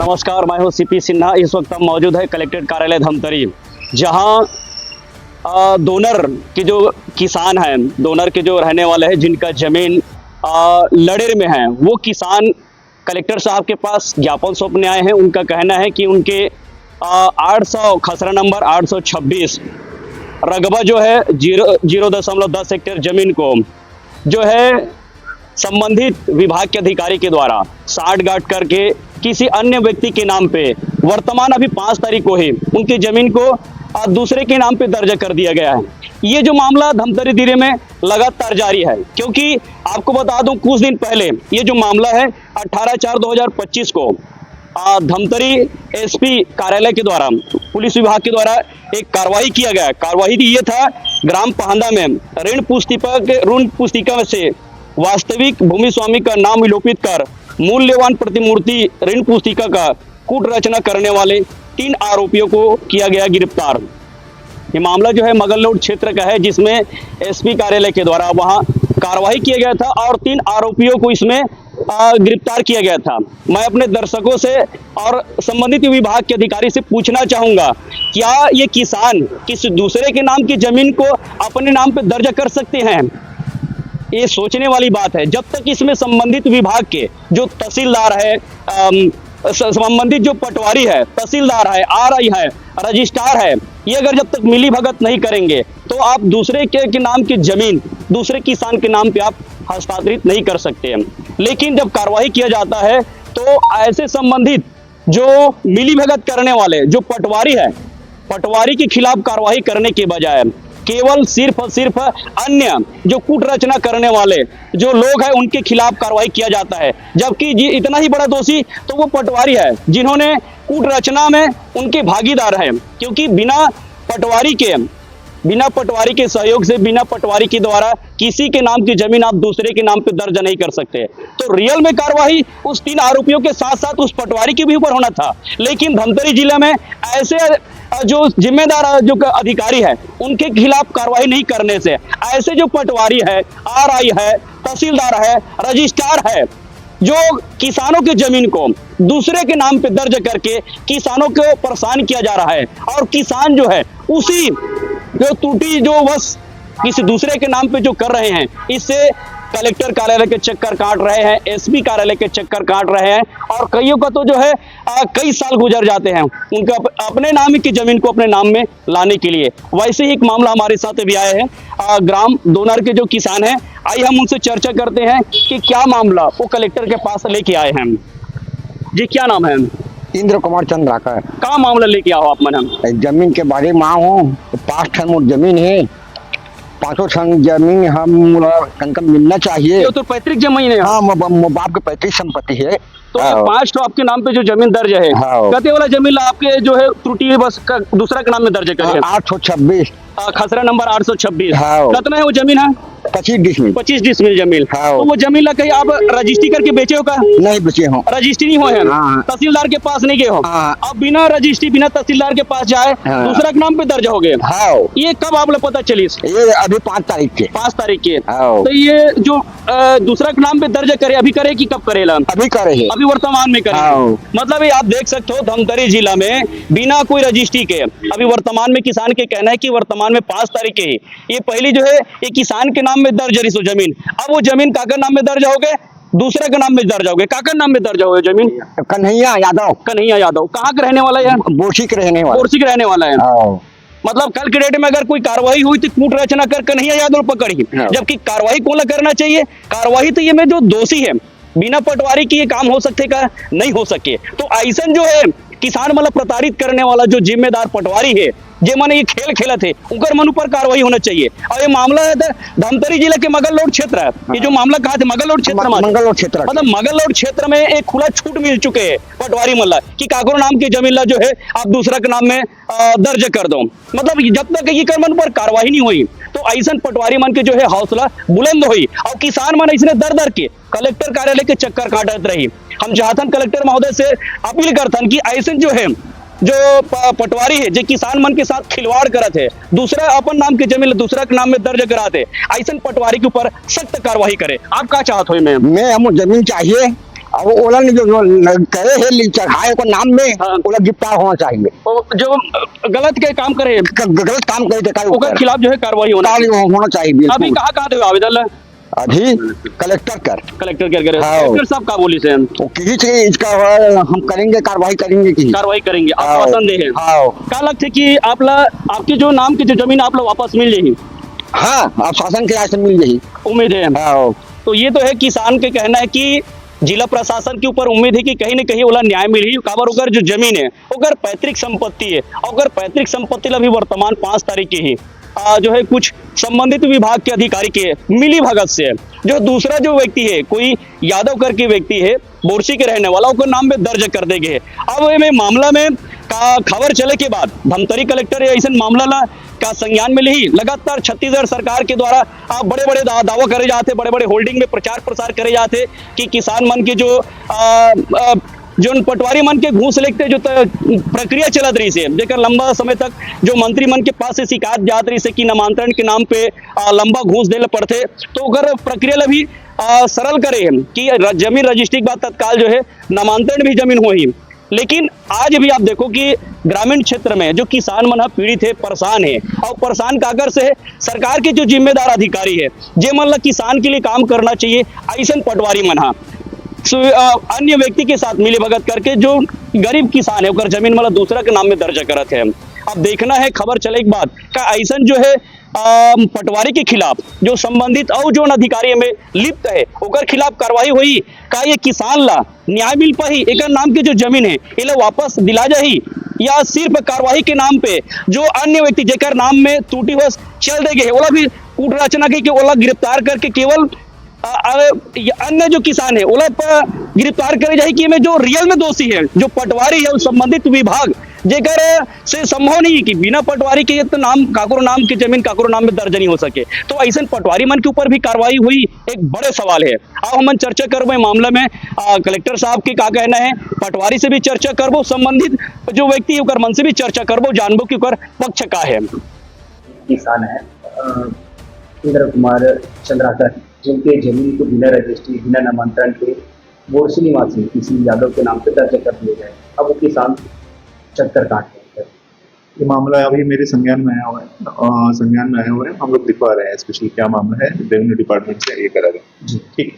नमस्कार, मैं हूं सीपी सिन्हा। इस वक्त हम मौजूद है कलेक्ट्रेट कार्यालय धमतरी, जहां डोनर के जो किसान हैं, डोनर के जो रहने वाले हैं, जिनका जमीन लड़ेर में है, वो किसान कलेक्टर साहब के पास ज्ञापन सौंपने आए हैं। उनका कहना है कि उनके 800 खसरा नंबर 826 रकबा जो है 0.10 हेक्टेयर जमीन को जो है संबंधित विभाग के अधिकारी के द्वारा साठगांठ करके किसी अन्य व्यक्ति के नाम पे वर्तमान अभी 5 तारीख को ही उनकी जमीन को दूसरे के नाम पे दर्ज कर दिया गया है। ये जो मामला धमतरी जिले में लगातार जारी है, क्योंकि आपको बता दूं कुछ दिन पहले ये जो मामला है 18/4/2025 को धमतरी एसपी कार्यालय के द्वारा पुलिस विभाग के द्वारा एक कार्रवाई किया गया। कार्रवाई ये था, ग्राम पहंदा में ऋण पुस्तिका में से वास्तविक भूमि स्वामी का नाम विलोपित कर मूल्यवान प्रतिमूर्ति ऋण पुस्तिका का कूट रचना करने वाले 3 आरोपियों को किया गया गिरफ्तार। ये मामला जो है मगललोड क्षेत्र का है, जिसमें एसपी कार्यालय के द्वारा वहां कार्रवाई किया गया था और 3 आरोपियों को इसमें गिरफ्तार किया गया था। मैं अपने दर्शकों से और संबंधित विभाग के अधिकारी से पूछना चाहूंगा, क्या ये किसान किसी दूसरे के नाम की जमीन को अपने नाम पे दर्ज कर सकते हैं? ये सोचने वाली बात है। जब तक इसमें संबंधित विभाग के जो तहसीलदार है, संबंधित जो पटवारी है, तहसीलदार है, आरआई है, रजिस्ट्रार है, ये अगर जब तक मिली भगत नहीं करेंगे तो आप दूसरे के नाम की जमीन दूसरे किसान के नाम पे आप हस्तांतरित नहीं कर सकते हैं। लेकिन जब कार्रवाई किया जाता है तो ऐसे संबंधित जो मिली भगत करने वाले जो पटवारी है, पटवारी के खिलाफ कार्रवाई करने के बजाय केवल सिर्फ और सिर्फ अन्य जो कूट रचना करने वाले जो लोग हैं उनके खिलाफ कार्रवाई किया जाता है। जबकि इतना ही बड़ा दोषी तो वो पटवारी है, जिन्होंने कूट रचना में उनके भागीदार हैं, क्योंकि बिना पटवारी के सहयोग से, बिना पटवारी के द्वारा किसी के नाम की जमीन आप दूसरे के नाम पे दर्ज नहीं कर सकते। तो रियल में कार्रवाई उस 3 आरोपियों के साथ साथ उस पटवारी के भी ऊपर होना था, लेकिन धमतरी जिले में ऐसे जो जिम्मेदार जो अधिकारी है उनके खिलाफ कार्रवाई नहीं करने से ऐसे जो पटवारी है, आरआई है, तहसीलदार है, रजिस्ट्रार है, जो किसानों की जमीन को दूसरे के नाम पे दर्ज करके किसानों को परेशान किया जा रहा है, और किसान जो है उसी जो टूटी जो बस किसी दूसरे के नाम पे जो कर रहे हैं, इससे कलेक्टर कार्यालय के चक्कर काट रहे हैं, एसपी कार्यालय के चक्कर काट रहे हैं, और कईयों का तो जो है कई साल गुजर जाते हैं उनका अपने नाम की जमीन को अपने नाम में लाने के लिए। वैसे ही एक मामला हमारे साथ भी आया है, ग्राम डोनर के जो किसान हैं, आइए हम उनसे चर्चा करते हैं कि क्या मामला वो कलेक्टर के पास लेके आए हैं। जी, क्या नाम है? इंद्र कुमार चंद्राकर। क्या मामला लेके आओ आप? मन जमीन के बारे में हूँ, 5 टन जमीन है, 500 टन जमीन हम कम मिलना चाहिए। तो पैतृक जमीन है? हाँ, बाप के पैतृक संपत्ति है। तो 5 आपके नाम पे जो जमीन दर्ज है, कते वाला जमीन आपके जो है त्रुटि बस दूसरा के नाम में दर्ज करें? 826 खसरा नंबर 826। कितना है वो जमीन? है 25 डिसमिल जमीन। तो वो जमीन ला कहीं आप रजिस्ट्री करके बेचे हो? का नहीं बेचे हो, रजिस्ट्री नहीं हुए हैं, तहसीलदार के पास नहीं गए हो। अब बिना रजिस्ट्री बिना तहसीलदार के पास जाए दूसरा के नाम पे दर्ज हो गए। ये कब आप लोग पता चली? ये अभी 5 तारीख के। 5 तारीख के। तो ये जो दूसरा के नाम पे दर्ज करे, अभी करे कि कब करेला? अभी करे है, अभी वर्तमान में करे। मतलब ये आप देख सकते हो, धमतरी जिला में बिना कोई रजिस्ट्री के अभी वर्तमान में किसान के कहना है कि वर्तमान में 5 तारीख के ही ये पहली जो है ये किसान के नाम में दर्ज रही जमीन। अब वो जमीन काकर नाम में दर्ज हो गए, दूसरे के नाम में दर्ज हो गए। काकर नाम में दर्ज हो गए जमीन? कन्हैया यादव। कन्हैया यादव कहाँ के रहने वाला है? बोरसी के रहने वाला। बोरसी के रहने वाला है। मतलब कल के डेट में अगर कोई कार्रवाई हुई तो कूट रचना कर कन्हैया यादव पकड़ी, जबकि कार्रवाई कौन करना चाहिए? कार्रवाई तो ये में जो दोषी है बिना पटवारी की ये काम हो सकते का नहीं हो सके। तो ऐसा जो है किसान मतलब प्रताड़ित करने वाला जो जिम्मेदार पटवारी है, जे माने ये खेल खेला थे, उनकर मन ऊपर कार्रवाई होना चाहिए। और ये मामला है धमतरी जिले के मगललोड क्षेत्र है। ये जो मामला कहा था मगललोड क्षेत्र में, मतलब मगललोड क्षेत्र में एक खुला छूट मिल चुके हैं पटवारी मल्ला कि काकरो नाम की जमीन ला जो है आप दूसरा के नाम में दर्ज कर दो। मतलब जब तक ये कर्मन पर कार्रवाई नहीं हुई तो ऐसा पटवारी मन के जो है हौसला बुलंद हुई, और किसान मन इसने दर दर के कलेक्टर कार्यालय के चक्कर काटत रही। हम चाहतन कलेक्टर महोदय से अपील करतन कि ऐसे जो है जो पटवारी है जो किसान मन के साथ खिलवाड़ करत है, दूसरा अपन नाम के जमीन दूसरा के नाम में दर्ज कराते, ऐसा पटवारी के ऊपर सख्त कार्रवाई करे। आप क्या चाहते हो? मैं हम जमीन चाहिए अब ओला ने जो करे है चढ़ाए को नाम में हाँ। ओला गिरफ्तार होना चाहिए। और जो गलत के काम करे गलत काम करे थे ओकर खिलाफ जो है कार्रवाई होना होना चाहिए अभी बिल्कुल। कहाँ दे आवेदन ला? अभी कलेक्टर कर कलेक्टर कर हाँ। कलेक्टर साहब का बोली से तो किसी से इसका हम करेंगे कार्रवाई करेंगे की कार्रवाई करेंगे हाँ। आश्वासन दे हैं। हाँ क्या लगता है कि आपकी जो नाम की जो जमीन आप लोग वापस मिल जाएगी? हाँ आप शासन के राय से मिल जाही। उम्मीद है। हाँ तो ये तो है किसान के कहना है कि जिला प्रशासन के ऊपर उम्मीद है कि कहीं न कहीं ओला न्याय मिली। काबर ओकर जो जमीन है ओकर पैतृक संपत्ति है, ओकर पैतृक संपत्ति ला भी वर्तमान 5 तारीख के ही जो है कुछ संबंधित विभाग के अधिकारी के मिली भगत से जो दूसरा जो व्यक्ति है कोई यादव करके व्यक्ति है बोरसी के रहने वाला ओकर नाम में दर्ज कर देंगे। अब में मामला में का खबर चले के बाद धमतरी कलेक्टर ऐसा मामला ला का संज्ञान में ली लगातार छत्तीसगढ़ सरकार के द्वारा बड़े बड़े दावा करे जाते, बड़े बड़े होल्डिंग में प्रचार प्रसार करे जाते कि किसान मन के जो पटवारी मन के घूस लेते जो प्रक्रिया चलत रही से जेकर लंबा समय तक जो मंत्री मन के पास से शिकायत जात रही से कि नामांतरण के नाम पे लंबा घूस देले पड़ते, तो अगर प्रक्रिया ला भी सरल करे कि जमीन रजिस्ट्री के बाद तत्काल जो है नामांतरण भी जमीन हो ही। लेकिन आज भी आप देखो कि ग्रामीण क्षेत्र में जो किसान मन पीड़ित है, परेशान है और परेशान काकर से है सरकार के जो जिम्मेदार अधिकारी है जे मन ला किसान के लिए काम करना चाहिए ऐसा पटवारी मन अन्य व्यक्ति के साथ मिली भगत करके जो गरीब किसान है ओकर जमीन वाला दूसरा के नाम में दर्ज करत है। अब देखना है खबर चले के बाद का ऐसा जो है पटवारी के खिलाफ जो संबंधित और जो अधिकारी में लिप्त है ओकर खिलाफ कार्रवाई हुई का ये किसान ला न्याय मिल पाही, एक नाम की जो जमीन है इला वापस दिला जाही या सिर्फ कार्रवाई के नाम पे जो अन्य व्यक्ति जेकर नाम में टूटी हुआ चल देगे ओला भी कूट रचना के ओला गिरफ्तार करके केवल अन्य जो किसान है ओला गिरफ्तार करे जाए कि में जो रियल में दोषी है जो पटवारी है संबंधित विभाग जेकर से संभव नहीं है कि बिना पटवारी के तो नाम काकरो नाम की जमीन काकरो नाम में दर्ज नहीं हो सके। तो ऐसा पटवारी मन के ऊपर भी कार्रवाई हुई एक बड़े सवाल है। अब हम चर्चा करबो मामला में कलेक्टर साहब के का कहना है, पटवारी से भी चर्चा करबो, संबंधित जो व्यक्ति है मन से भी चर्चा करबो, जानबो कि ओकर पक्ष का है। किसान है इंद्र कुमार चंद्राकर जिनके जमीन को बिना रजिस्ट्री बिना नामांतरण के बोरसी निवासी किसी यादव के नाम पे दर्ज कर दिए गए। अब वो किसान चक्कर काट रहे हैं। ये मामला अभी मेरे संज्ञान में आया हुआ है, हम लोग दिखवा रहे हैं स्पेशली क्या मामला है, रेवेन्यू डिपार्टमेंट से ये करा रहे हैं। जी ठीक है।